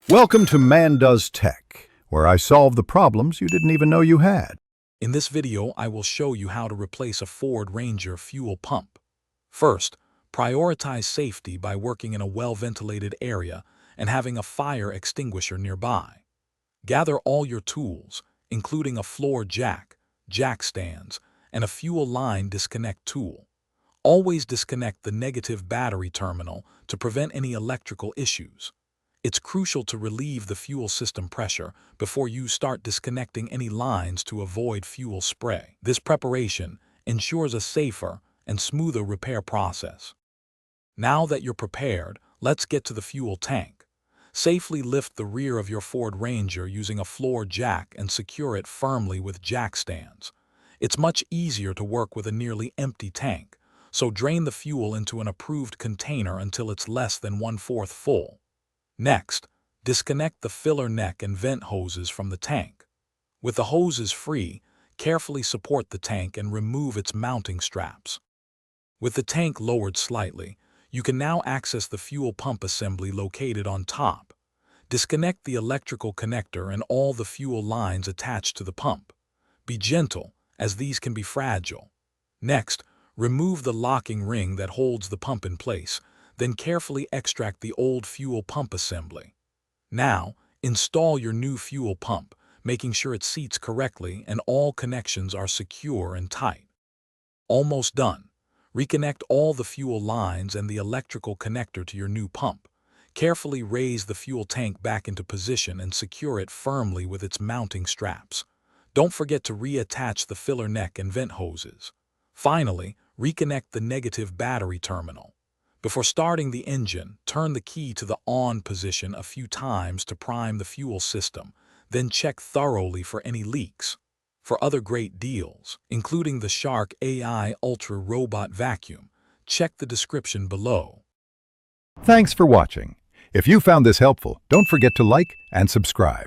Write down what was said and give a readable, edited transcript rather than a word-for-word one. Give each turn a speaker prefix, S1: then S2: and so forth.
S1: Welcome to Man Does Tech, where I solve the problems you didn't even know you had.
S2: In this video, I will show you how to replace a Ford Ranger fuel pump. First, prioritize safety by working in a well-ventilated area and having a fire extinguisher nearby. Gather all your tools, including a floor jack, jack stands, and a fuel line disconnect tool. Always disconnect the negative battery terminal to prevent any electrical issues. It's crucial to relieve the fuel system pressure before you start disconnecting any lines to avoid fuel spray. This preparation ensures a safer and smoother repair process. Now that you're prepared, let's get to the fuel tank. Safely lift the rear of your Ford Ranger using a floor jack and secure it firmly with jack stands. It's much easier to work with a nearly empty tank, so drain the fuel into an approved container until it's less than 1/4 full. Next, disconnect the filler neck and vent hoses from the tank. With the hoses free, carefully support the tank and remove its mounting straps. With the tank lowered slightly, you can now access the fuel pump assembly located on top. Disconnect the electrical connector and all the fuel lines attached to the pump. Be gentle, as these can be fragile. Next, remove the locking ring that holds the pump in place, then carefully extract the old fuel pump assembly. Now, install your new fuel pump, making sure it seats correctly and all connections are secure and tight. Almost done. Reconnect all the fuel lines and the electrical connector to your new pump. Carefully raise the fuel tank back into position and secure it firmly with its mounting straps. Don't forget to reattach the filler neck and vent hoses. Finally, reconnect the negative battery terminal. Before starting the engine, turn the key to the on position a few times to prime the fuel system, then check thoroughly for any leaks. For other great deals, including the Shark AI Ultra Robot Vacuum, check the description below.
S1: Thanks for watching. If you found this helpful, don't forget to like and subscribe.